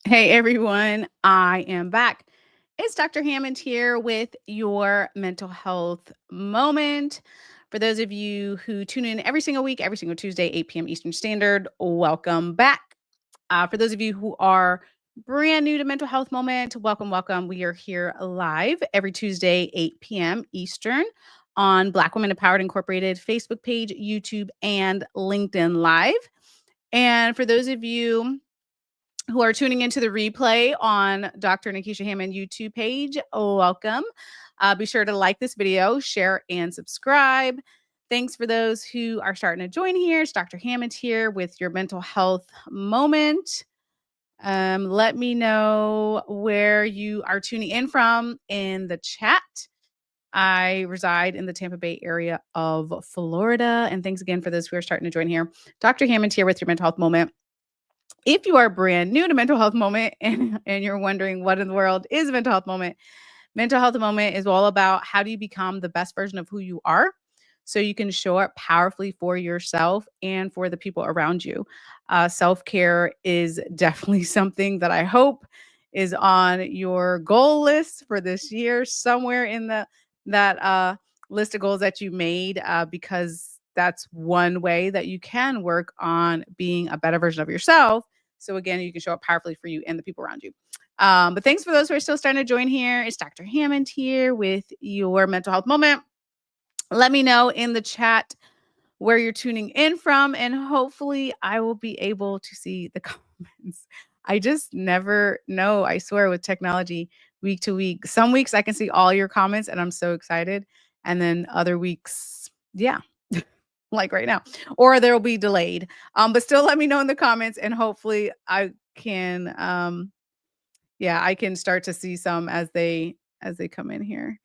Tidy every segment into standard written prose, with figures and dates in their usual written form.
Hey everyone, I am back. It's Dr. Hammond here with your mental health moment. For those of you who tune in every single week, every single Tuesday, 8 p.m. Eastern Standard, welcome back. For those of you who are brand new to Mental Health Moment, welcome, welcome. We are here live every Tuesday, 8 p.m. Eastern on Black Women Empowered Incorporated Facebook page, YouTube, and LinkedIn Live. And for those of you who are tuning into the replay on Dr. Nikisha Hammond YouTube page, welcome. Be sure to like this video, share, and subscribe. Thanks for those who are starting to join here. It's Dr. Hammond here with your mental health moment. Let me know where you are tuning in from in the chat. I reside in the Tampa Bay area of Florida. And thanks again for those who are starting to join here. Dr. Hammond here with your mental health moment. If you are brand new to Mental Health Moment and you're wondering what in the world is a mental health moment, mental health moment is all about how do you become the best version of who you are so you can show up powerfully for yourself and for the people around you. Self-care is definitely something that I hope is on your goal list for this year, somewhere in that list of goals that you made, because that's one way that you can work on being a better version of yourself. So again, you can show up powerfully for you and the people around you. But thanks for those who are still starting to join here. It's Dr. Hammond here with your mental health moment. Let me know in the chat where you're tuning in from, and hopefully, I will be able to see the comments. I just never know. I swear, with technology, week to week, some weeks I can see all your comments, and I'm so excited. And then other weeks, yeah, like right now, or there will be delayed. But still, let me know in the comments, and hopefully, I can yeah, I can start to see some as they come in here,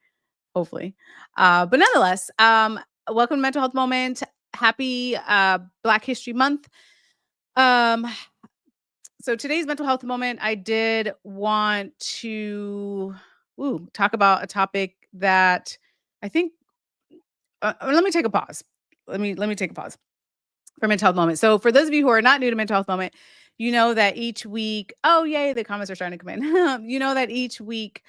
hopefully. But nonetheless, welcome to Mental Health Moment. Happy Black History Month. Um, so today's mental health moment, I did want to talk about a topic that I think. Let me take a pause. Let me take a pause for mental health moment. So for those of you who are not new to mental health moment, you know that each week, oh yay, the comments are starting to come in. You know that each week,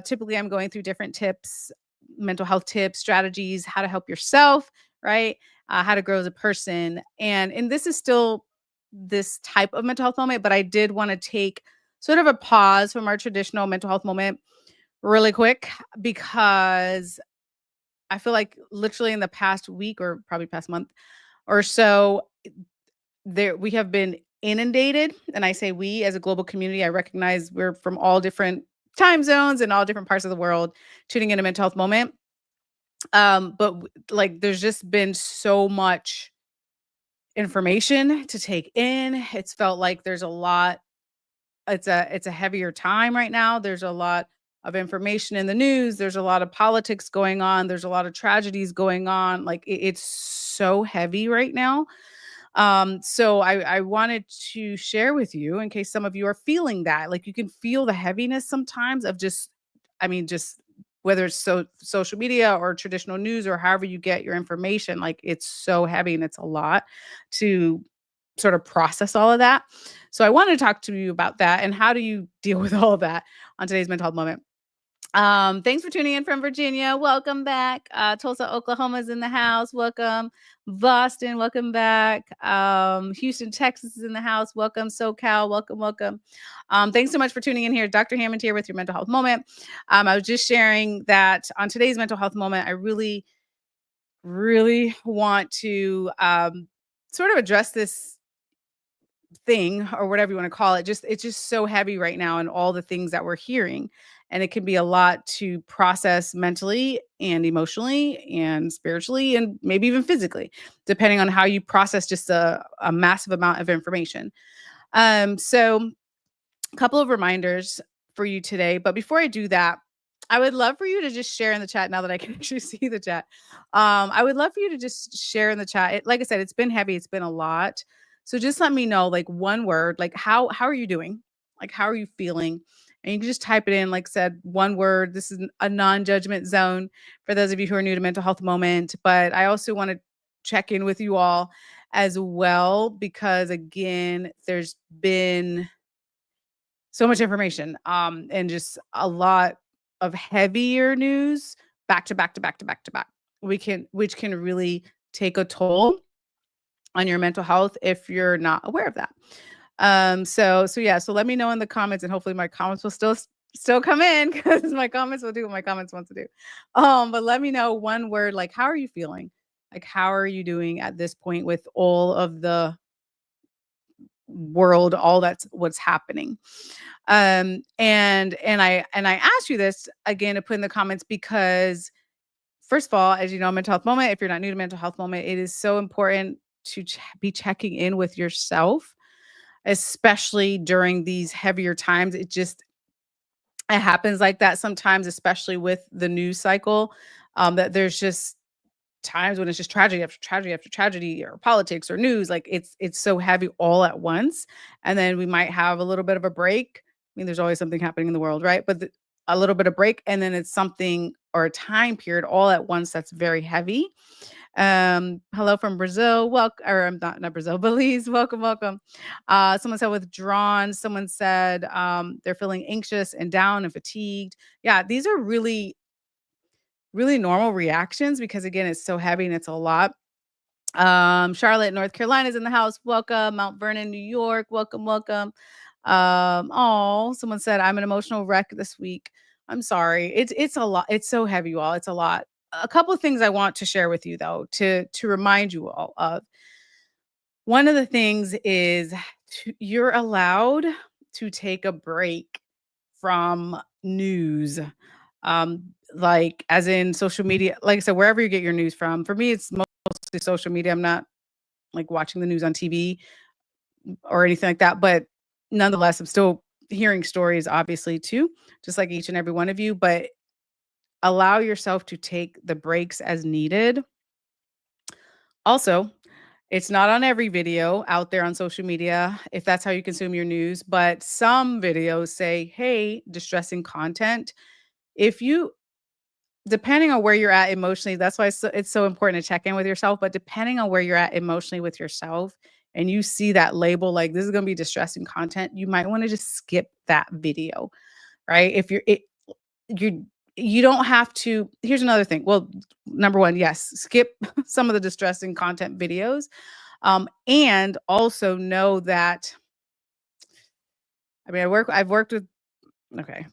typically I'm going through different tips, mental health tips, strategies, how to help yourself, right? How to grow as a person. And this is still this type of mental health moment, but I did want to take sort of a pause from our traditional mental health moment really quick because I feel like literally in the past week or probably past month or so, there we have been inundated, and I say we as a global community. I recognize we're from all different time zones and all different parts of the world tuning in a mental health moment. Like there's just been so much information to take in. It's felt like there's a lot. It's a heavier time right now. There's a lot of information in the news. There's a lot of politics going on. There's a lot of tragedies going on. Like it's so heavy right now. So I wanted to share with you in case some of you are feeling that. Like you can feel the heaviness sometimes of just, I mean, just whether it's social media or traditional news or however you get your information, like it's so heavy and it's a lot to sort of process all of that. So I wanted to talk to you about that and how do you deal with all of that on today's mental health moment. Thanks for tuning in from Virginia. Welcome back. Tulsa, Oklahoma's in the house. Welcome. Boston, welcome back. Houston, Texas is in the house. Welcome. SoCal, welcome, welcome. Thanks so much for tuning in here. Dr. Hammond here with your mental health moment. I was just sharing that on today's mental health moment, I really, really want to sort of address this thing or whatever you want to call it. Just it's just so heavy right now and all the things that we're hearing, and it can be a lot to process mentally and emotionally and spiritually and maybe even physically, depending on how you process just a massive amount of information. So a couple of reminders for you today, but before I do that, I would love for you to just share in the chat now that I can actually see the chat. I would love for you to just share in the chat. Like I said, it's been heavy. It's been a lot. So just let me know, like one word, like how are you doing? Like how are you feeling? And you can just type it in, like I said, one word. This is a non-judgment zone for those of you who are new to mental health moment. But I also want to check in with you all as well, because again, there's been so much information, and just a lot of heavier news back to back to back to back to back. Which can really take a toll on your mental health if you're not aware of that. So yeah, so let me know in the comments, and hopefully my comments will still come in because my comments will do what my comments want to do. But let me know one word, like how are you feeling? Like how are you doing at this point with all of the world, all that's what's happening? And I asked you this again to put in the comments because first of all, as you know, mental health moment, if you're not new to mental health moment, it is so important to be checking in with yourself, especially during these heavier times. It happens like that sometimes, especially with the news cycle, that there's just times when it's just tragedy after tragedy after tragedy or politics or news. Like it's so heavy all at once. And then we might have a little bit of a break. I mean, there's always something happening in the world, right? A little bit of break, and then it's something or a time period all at once that's very heavy. Hello from Brazil. Welcome, or I'm not Brazil, Belize. Welcome, welcome. Someone said withdrawn. Someone said they're feeling anxious and down and fatigued. Yeah, these are really, really normal reactions because again, it's so heavy and it's a lot. Charlotte, North Carolina is in the house. Welcome. Mount Vernon, New York. Welcome, welcome. Oh, someone said I'm an emotional wreck this week. I'm sorry. It's a lot. It's so heavy, you all. It's a lot. A couple of things I want to share with you though, to remind you all of. One of the things is you're allowed to take a break from news. Like as in social media, like I said, wherever you get your news from. For me, it's mostly social media. I'm not like watching the news on TV or anything like that. But nonetheless, I'm still hearing stories, obviously, too, just like each and every one of you. But allow yourself to take the breaks as needed. Also, it's not on every video out there on social media, if that's how you consume your news, but some videos say, hey, distressing content. If you Depending on where you're at emotionally, that's why it's so important to check in with yourself, but depending on where you're at emotionally with yourself and you see that label, like this is gonna be distressing content, you might wanna just skip that video, right? If you you don't have to. Here's another thing. Well, number 1, yes, skip some of the distressing content videos, and also know that I mean, I've worked with okay.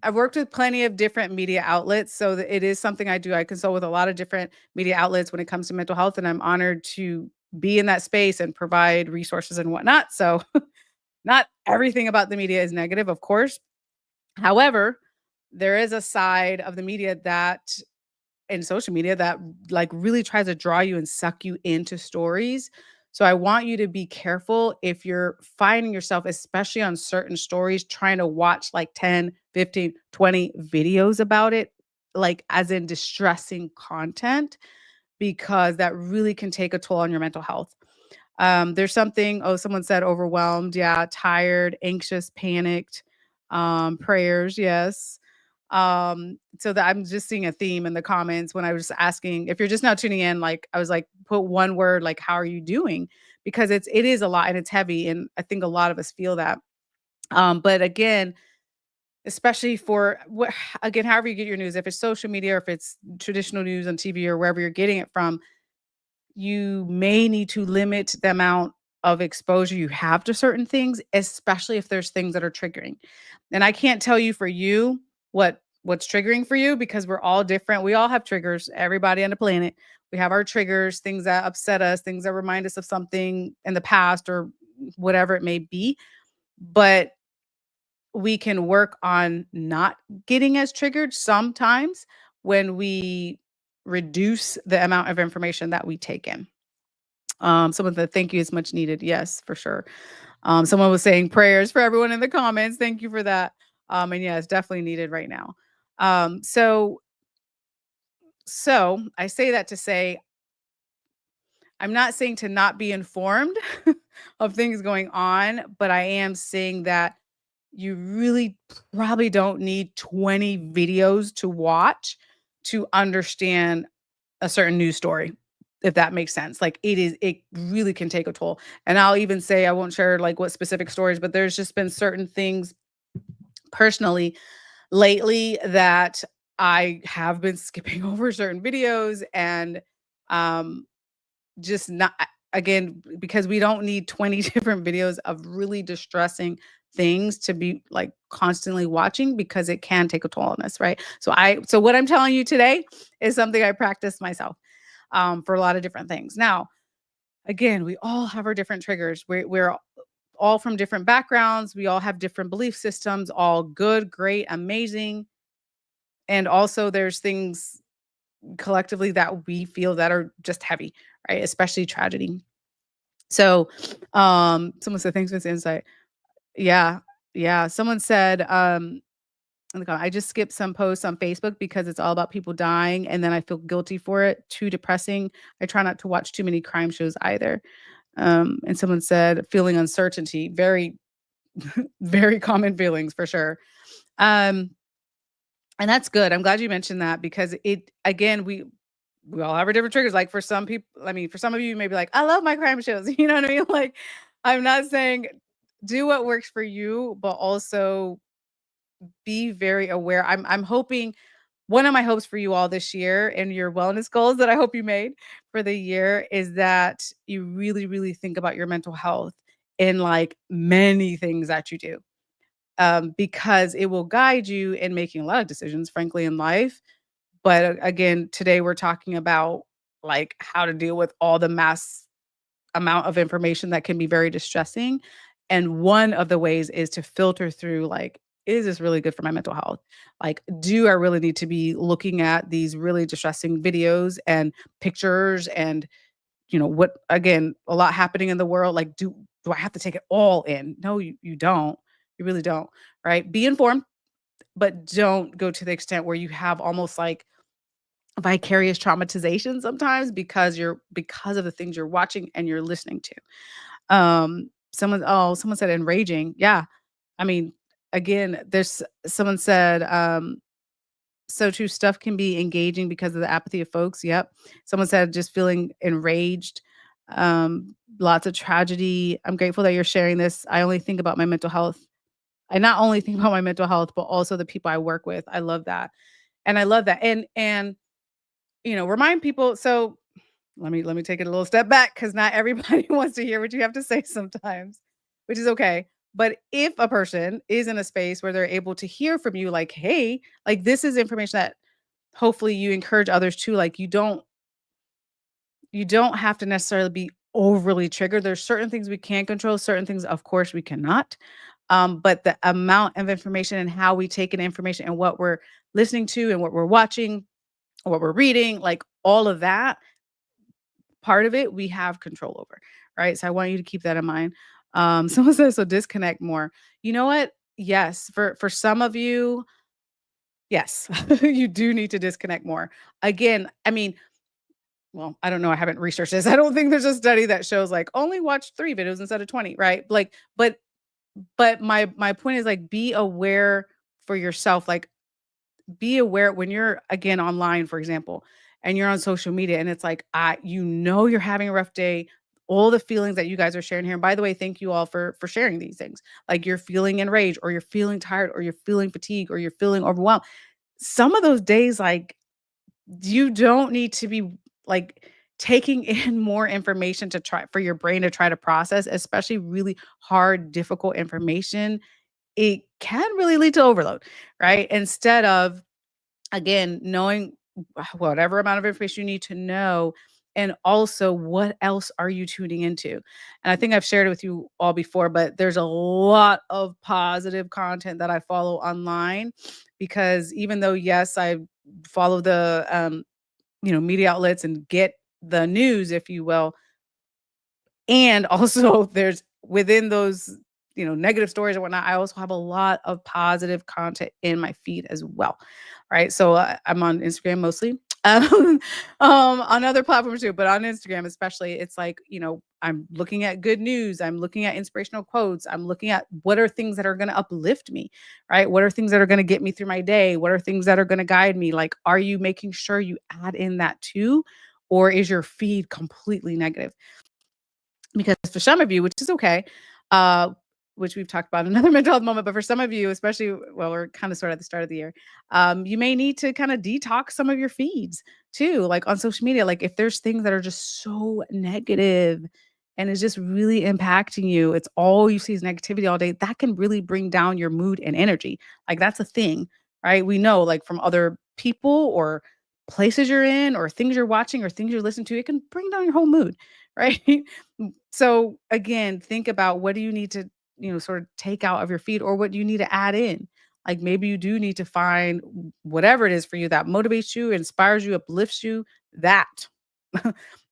I've worked with plenty of different media outlets, so that it is something I do. I consult with a lot of different media outlets when it comes to mental health, and I'm honored to be in that space and provide resources and whatnot. So, not everything about the media is negative, of course. However, there is a side of the media that and social media that like really tries to draw you and suck you into stories. So I want you to be careful if you're finding yourself, especially on certain stories, trying to watch like 10, 15, 20 videos about it, like as in distressing content, because that really can take a toll on your mental health. There's something, oh, someone said overwhelmed. Yeah, tired, anxious, panicked. Prayers, yes. So that I'm just seeing a theme in the comments when I was asking if you're just now tuning in, like I was like, put one word, like, how are you doing? Because it is a lot and it's heavy. And I think a lot of us feel that. But again, especially for what again, however you get your news, if it's social media or if it's traditional news on TV or wherever you're getting it from, you may need to limit the amount of exposure you have to certain things, especially if there's things that are triggering. And I can't tell you for you what's triggering for you because we're all different. We all have triggers, everybody on the planet. We have our triggers, things that upset us, things that remind us of something in the past or whatever it may be. But we can work on not getting as triggered sometimes when we reduce the amount of information that we take in. Someone said, "Thank you, is much needed." Yes, for sure. Someone was saying prayers for everyone in the comments. Thank you for that. And yeah, it's definitely needed right now. Um, so, so I say that to say I'm not saying to not be informed of things going on, but I am saying that you really probably don't need 20 videos to watch to understand a certain news story, if that makes sense. Like it really can take a toll. And I'll even say I won't share like what specific stories, but there's just been certain things personally lately that I have been skipping over certain videos and um just not again because we don't need 20 different videos of really distressing things to be like constantly watching because it can take a toll on us, right? So what I'm telling you today is something I practice myself for a lot of different things. Now, again, we all have our different triggers. We're all from different backgrounds. We all have different belief systems, all good, great, amazing. And also there's things collectively that we feel that are just heavy, right? Especially tragedy. So, someone said, "Thanks for this insight." Yeah, yeah. Someone said, oh my God, "I just skipped some posts on Facebook because it's all about people dying, and then I feel guilty for it. Too depressing. I try not to watch too many crime shows either." And someone said, "Feeling uncertainty." Very, very common feelings for sure. Um, and that's good. I'm glad you mentioned that because it again, we all have our different triggers. Like for some people, I mean, for some of you, you may be like, I love my crime shows. You know what I mean? Like, I'm not saying do what works for you, but also be very aware. I'm hoping one of my hopes for you all this year and your wellness goals that I hope you made for the year is that you really, really think about your mental health in like many things that you do. Because it will guide you in making a lot of decisions, frankly, in life. But again, today we're talking about like how to deal with all the mass amount of information that can be very distressing. And one of the ways is to filter through like, is this really good for my mental health? Like, do I really need to be looking at these really distressing videos and pictures and what again, a lot happening in the world. Like, do I have to take it all in? No, you don't. You really don't. Right. Be informed, but don't go to the extent where you have almost like vicarious traumatization sometimes because of the things you're watching and you're listening to. Someone said enraging. Yeah. I mean, again, there's someone said, so true stuff can be engaging because of the apathy of folks. Yep. Someone said just feeling enraged. Lots of tragedy. I'm grateful that you're sharing this. I only think about my mental health. I not only think about my mental health, but also the people I work with. I love that. And I love that. And remind people. So let me take it a little step back because not everybody wants to hear what you have to say sometimes, which is okay. But if a person is in a space where they're able to hear from you, like, hey, like this is information that hopefully you encourage others to, like you don't have to necessarily be overly triggered. There's certain things we can control, certain things, of course, we cannot. But the amount of information and how we take in information and what we're listening to and what we're watching, what we're reading, like all of that part of it we have control over, right? So I want you to keep that in mind. Someone says, so disconnect more. You know what? Yes, for some of you, yes, you do need to disconnect more. Again, I mean, well, I don't know. I haven't researched this. I don't think there's a study that shows like only watch 3 videos instead of 20, right? Like, but my point is like be aware for yourself. Like be aware when you're again online, for example, and you're on social media and it's like, you're having a rough day. All the feelings that you guys are sharing here. And by the way, thank you all for sharing these things. Like you're feeling enraged or you're feeling tired or you're feeling fatigued or you're feeling overwhelmed. Some of those days, like you don't need to be like taking in more information to try for your brain to try to process, especially really hard, difficult information. It can really lead to overload, right? Instead of again, knowing whatever amount of information you need to know, and also what else are you tuning into? And I think I've shared it with you all before, but there's a lot of positive content that I follow online because even though, yes, I follow the, media outlets and get the news, if you will, and also there's within those, negative stories or whatnot, I also have a lot of positive content in my feed as well. Right. So I'm on Instagram mostly. On other platforms too, but on Instagram especially, it's like, I'm looking at good news. I'm looking at inspirational quotes. I'm looking at what are things that are going to uplift me, right? What are things that are going to get me through my day? What are things that are going to guide me? Like, are you making sure you add in that too? Or is your feed completely negative? Because for some of you, which is okay, uh, which we've talked about another mental health moment. But for some of you, especially, well, we're kind of sort of at the start of the year, you may need to kind of detox some of your feeds too, like on social media. Like if there's things that are just so negative and it's just really impacting you, it's all you see is negativity all day. That can really bring down your mood and energy. Like that's a thing, right? We know, like from other people or places you're in or things you're watching or things you're listening to, it can bring down your whole mood, right? So again, think about what do you need to, sort of take out of your feed or what do you need to add in? Like maybe you do need to find whatever it is for you that motivates you, inspires you, uplifts you, that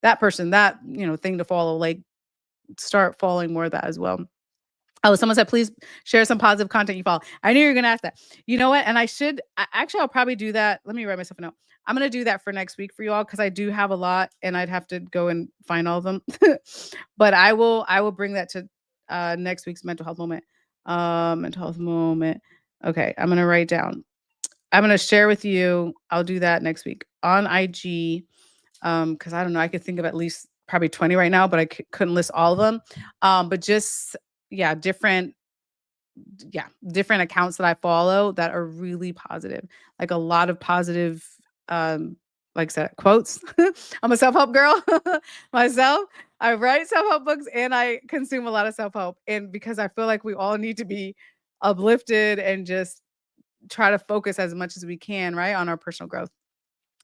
that person, that, thing to follow, like start following more of that as well. Oh, someone said, "Please share some positive content you follow." I knew you were gonna ask that. You know what? And actually, I'll probably do that. Let me write myself a note. I'm gonna do that for next week for you all because I do have a lot and I'd have to go and find all of them. But I will bring that to next week's mental health moment. Mental health moment. Okay, I'm gonna write down. I'm gonna share with you. I'll do that next week on IG. Because I don't know, I could think of at least probably 20 right now, but I couldn't list all of them. But just yeah, different accounts that I follow that are really positive. Like a lot of positive, like I said, quotes. I'm a self-help girl myself. I write self-help books and I consume a lot of self-help. And because I feel like we all need to be uplifted and just try to focus as much as we can, right, on our personal growth,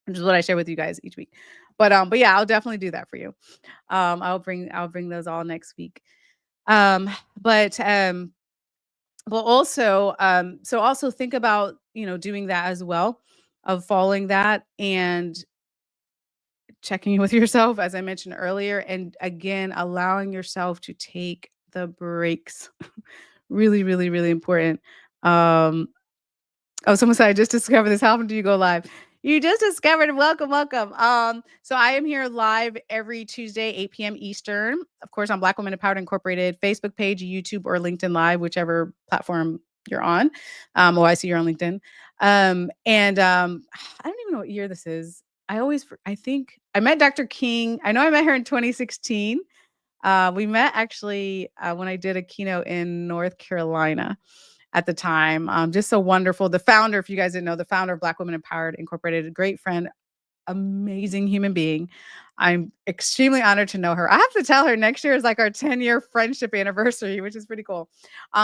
which is what I share with you guys each week. But yeah, I'll definitely do that for you. I'll bring those all next week. Um, but also, so also think about, doing that as well, of following that and checking in with yourself, as I mentioned earlier, and again, allowing yourself to take the breaks. Really, really, really important. Um, Oh, someone said, "I just discovered this. How often do you go live?" You just discovered it. Welcome, welcome. So I am here live every Tuesday, 8 p.m. Eastern. Of course, on Black Women Empowered Incorporated Facebook page, YouTube, or LinkedIn Live, whichever platform you're on. Oh, I see you're on LinkedIn. And I don't even know what year this is. I think I met Dr. King. I know I met her in 2016. We met actually when I did a keynote in North Carolina at the time. Just so wonderful. The founder, if you guys didn't know, the founder of Black Women Empowered Incorporated, a great friend, amazing human being. I'm extremely honored to know her. I have to tell her next year is like our 10-year friendship anniversary, which is pretty cool.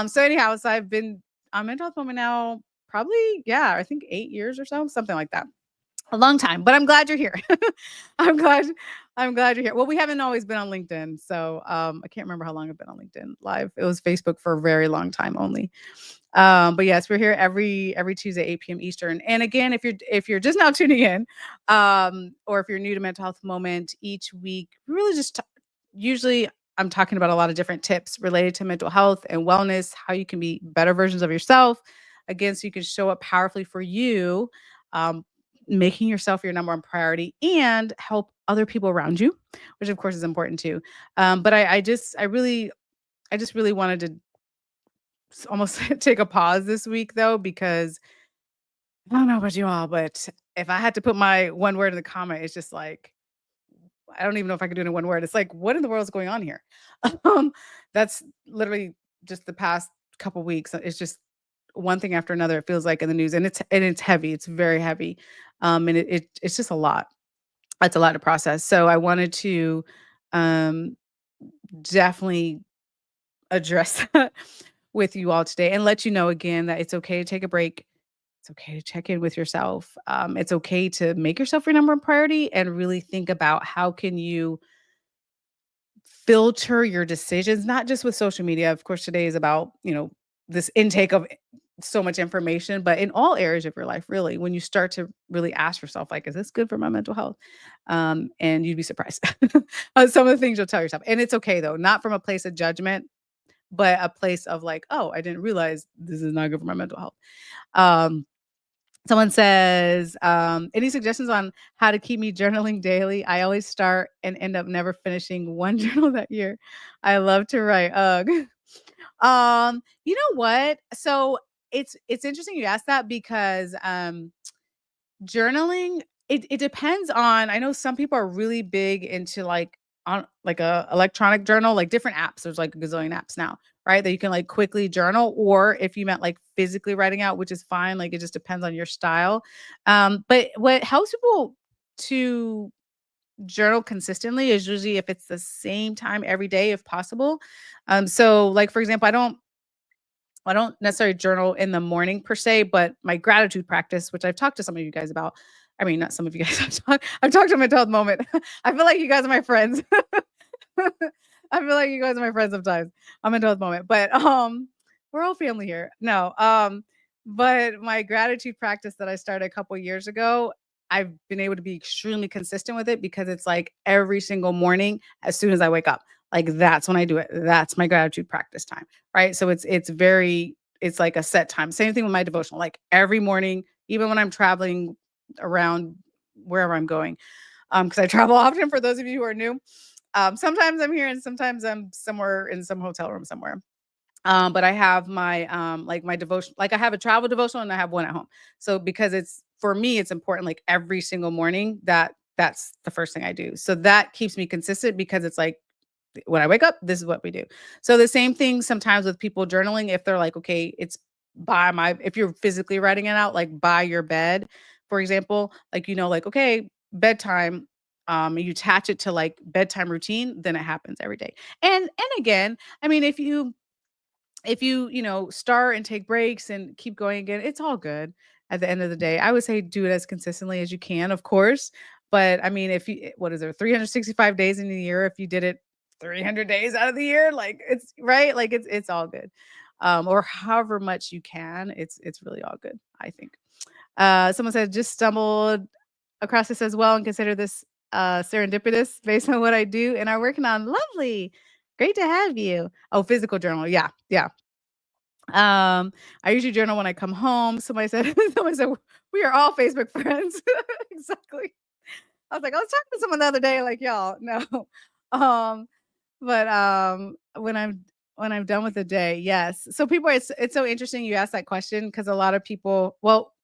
So anyhow, so I've been a mental health woman now, probably, yeah, I think 8 years or so, something like that. A long time, but I'm glad you're here. I'm glad I'm glad you're here. Well, we haven't always been on LinkedIn, so I can't remember how long I've been on LinkedIn Live. It was Facebook for a very long time only. But yes, we're here every Tuesday, 8 p.m. Eastern. And again, if you're just now tuning in, or if you're new to Mental Health Moment, each week, really usually I'm talking about a lot of different tips related to mental health and wellness, how you can be better versions of yourself. Again, so you can show up powerfully for you, um, making yourself your number one priority and help other people around you, which of course is important too. But I just really wanted to almost take a pause this week though, because I don't know about you all, but if I had to put my one word in the comment, it's just like, I don't even know if I could do it in one word. It's like, what in the world is going on here? um, that's literally just the past couple weeks. It's just one thing after another. It feels like in the news, and it's heavy. It's very heavy, and it's just a lot. It's a lot to process. So I wanted to um, definitely address that with you all today and let you know again that it's okay to take a break. It's okay to check in with yourself. It's okay to make yourself your number one priority and really think about how can you filter your decisions, not just with social media. Of course, today is about, this intake of so much information, but in all areas of your life, really, when you start to really ask yourself, like, is this good for my mental health? And you'd be surprised some of the things you'll tell yourself. And it's okay though, not from a place of judgment, but a place of like, oh, I didn't realize this is not good for my mental health. Um, Someone says, any suggestions on how to keep me journaling daily? I always start and end up never finishing one journal that year. I love to write. Ugh. You know what? So it's interesting you asked that because journaling, it depends on, I know some people are really big into like on like a electronic journal, like different apps. There's like a gazillion apps now right? That you can like quickly journal, or if you meant like physically writing out, which is fine. Like it just depends on your style. But what helps people to journal consistently is usually if it's the same time every day, if possible. So like for example, I don't necessarily journal in the morning per se, but my gratitude practice, which I've talked to some of you guys about. I mean, not some of you guys. I've talked to my adult moment. I feel like you guys are my friends. I feel like you guys are my friends sometimes. I'm into the moment, but we're all family here. No, but my gratitude practice that I started a couple years ago, I've been able to be extremely consistent with it because it's like every single morning as soon as I wake up. Like that's when I do it. That's my gratitude practice time, right? So it's like a set time. Same thing with my devotional. Like every morning, even when I'm traveling around wherever I'm going, because I travel often. For those of you who are new, sometimes I'm here and sometimes I'm somewhere in some hotel room somewhere. But I have my like my devotion, like I have a travel devotional and I have one at home. So because it's for me, it's important like every single morning that that's the first thing I do. So that keeps me consistent because it's like when I wake up, this is what we do. So the same thing sometimes with people journaling, if they're like, okay, it's by my, if you're physically writing it out, like by your bed, for example, like, like, okay, bedtime, you attach it to like bedtime routine, then it happens every day. And again, I mean, if you start and take breaks and keep going again, it's all good at the end of the day. I would say do it as consistently as you can, of course. But I mean, if you, what is there, 365 days in a year? If you did it 300 days out of the year, like it's right, like it's all good. Or however much you can, it's really all good, I think. Someone said just stumbled across this as well and consider this serendipitous based on what I do and are working on. Lovely. Great to have you. Oh, physical journal. Yeah. Yeah. I usually journal when I come home. Somebody said, someone said, we are all Facebook friends. Exactly. I was like, I was talking to someone the other day, like, y'all, no. Um, but when I'm done with the day, yes. So people, it's so interesting you asked that question because a lot of people, well,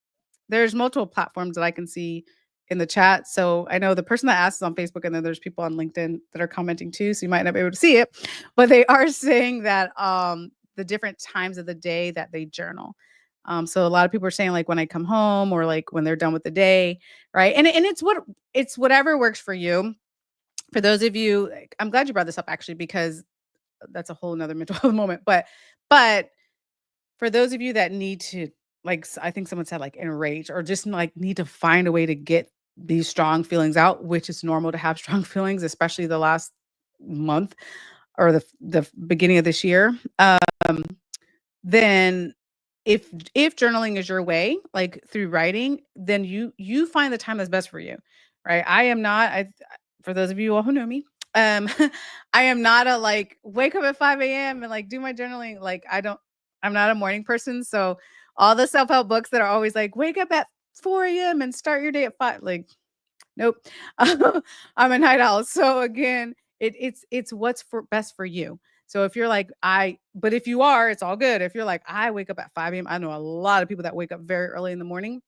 there's multiple platforms that I can see in the chat. So I know the person that asked is on Facebook, and then there's people on LinkedIn that are commenting too. So you might not be able to see it, but they are saying that the different times of the day that they journal. So a lot of people are saying like when I come home or like when they're done with the day, right? And it's whatever works for you. For those of you, like, I'm glad you brought this up actually because that's a whole nother mental health moment. But for those of you that need to, like, I think someone said, like, enrage or just, like, need to find a way to get these strong feelings out, which is normal to have strong feelings, especially the last month or the beginning of this year. Then if journaling is your way, like, through writing, then you find the time that's best for you, right? I am not I For those of you all who know me, um, I am not a, like, wake up at 5 a.m. and, like, do my journaling, like, I'm not a morning person, so all the self-help books that are always like, "Wake up at 4 a.m. and start your day at 5," like, nope. I'm a night owl. So again, it's what's for best for you. So if you're like but if you are, it's all good. If you're like I wake up at 5 a.m. I know a lot of people that wake up very early in the morning.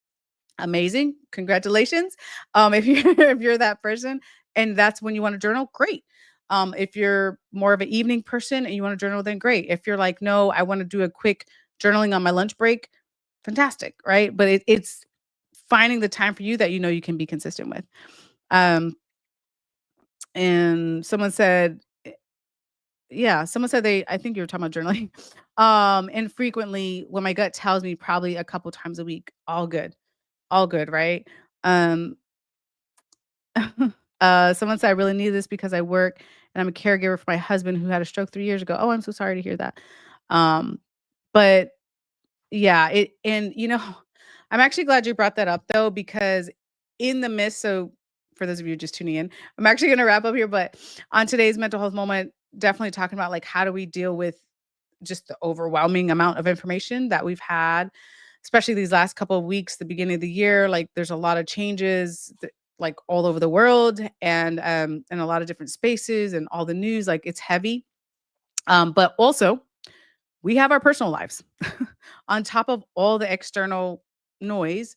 Amazing. Congratulations. If you're if you're that person and that's when you want to journal, great. If you're more of an evening person and you want to journal, then great. If you're like, no, I want to do a quick journaling on my lunch break, fantastic, right? But it's finding the time for you that you know you can be consistent with. Um, and someone said I think you were talking about journaling. And frequently when my gut tells me probably a couple times a week, all good, right? Um, someone said I really need this because I work and I'm a caregiver for my husband who had a stroke 3 years ago. Oh, I'm so sorry to hear that. Um, but yeah, I'm actually glad you brought that up though, because in the midst, so for those of you just tuning in, I'm actually gonna wrap up here, but on today's mental health moment, definitely talking about like how do we deal with just the overwhelming amount of information that we've had, especially these last couple of weeks, the beginning of the year. Like there's a lot of changes like all over the world and a lot of different spaces and all the news, like it's heavy. But also we have our personal lives. On top of all the external noise,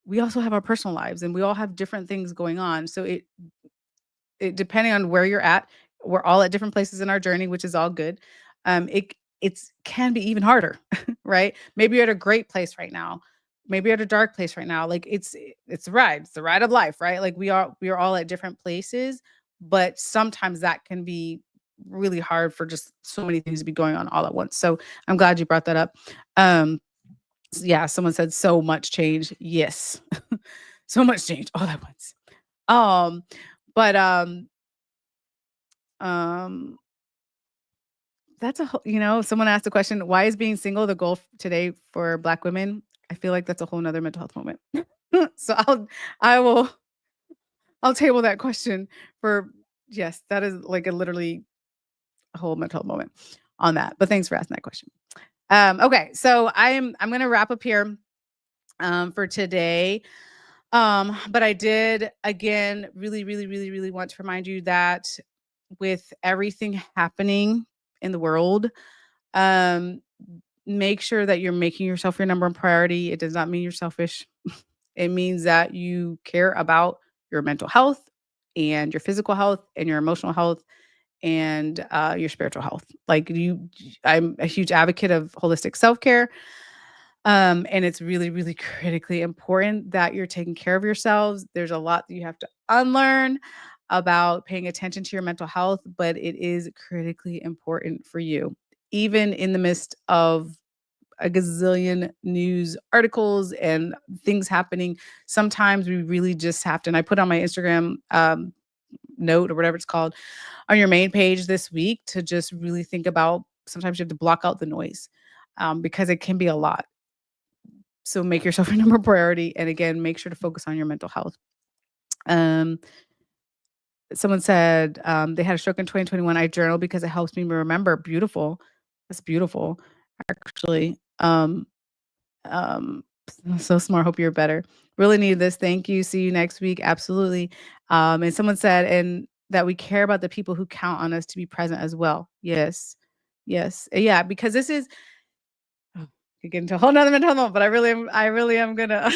we also have our personal lives and we all have different things going on. So it depending on where you're at, we're all at different places in our journey, which is all good. It it's can be even harder, right? Maybe you're at a great place right now. Maybe you're at a dark place right now. Like it's a ride. It's the ride of life, right? Like we are all at different places, but sometimes that can be really hard for just so many things to be going on all at once. So I'm glad you brought that up. Um yeah, someone said so much change. Yes. So much change all at once. Um but um That's a whole someone asked the question, "Why is being single the goal today for Black women?" I feel like that's a whole nother mental health moment. So I will I'll table that question for yes, that is like a literally a whole mental health moment on that. But thanks for asking that question. Okay, so I'm gonna wrap up here for today. But I did again really, really, really, really want to remind you that with everything happening in the world, um, make sure that you're making yourself your number one priority. It does not mean you're selfish. It means that you care about your mental health and your physical health and your emotional health and your spiritual health. I'm a huge advocate of holistic self care. And it's really, really critically important that you're taking care of yourselves. There's a lot that you have to unlearn about paying attention to your mental health, but it is critically important for you, even in the midst of a gazillion news articles and things happening. Sometimes we really just have to, and I put on my Instagram note or whatever it's called on your main page this week to just really think about sometimes you have to block out the noise because it can be a lot. So make yourself your number priority. And again, make sure to focus on your mental health. Um, Someone said they had a stroke in 2021. I journal because it helps me remember. Beautiful. That's beautiful, actually. Um, so smart. Hope you're better. Really need this. Thank you. See you next week. Absolutely. And someone said, and that we care about the people who count on us to be present as well. Yes. Yes. Yeah, because this is could get into a whole nother mental health moment, but I really am gonna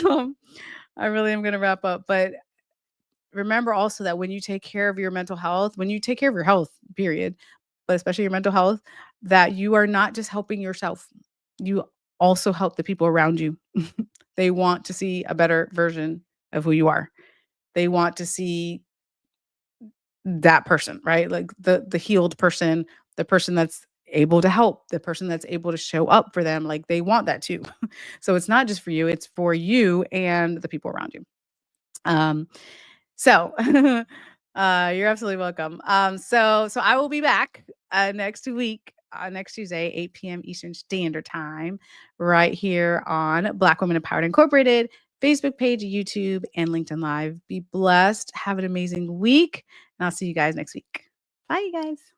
I really am gonna wrap up. But remember also that when you take care of your mental health, when you take care of your health, period, but especially your mental health, that you are not just helping yourself. You also help the people around you. They want to see a better version of who you are. They want to see that person, right? Like the healed person, the person that's able to help, the person that's able to show up for them. Like they want that too. So it's not just for you, it's for you and the people around you. Um, so you're absolutely welcome. So I will be back next week, next Tuesday, 8 p.m. Eastern Standard Time, right here on Black Women Empowered Incorporated, Facebook page, YouTube, and LinkedIn Live. Be blessed. Have an amazing week. And I'll see you guys next week. Bye, you guys.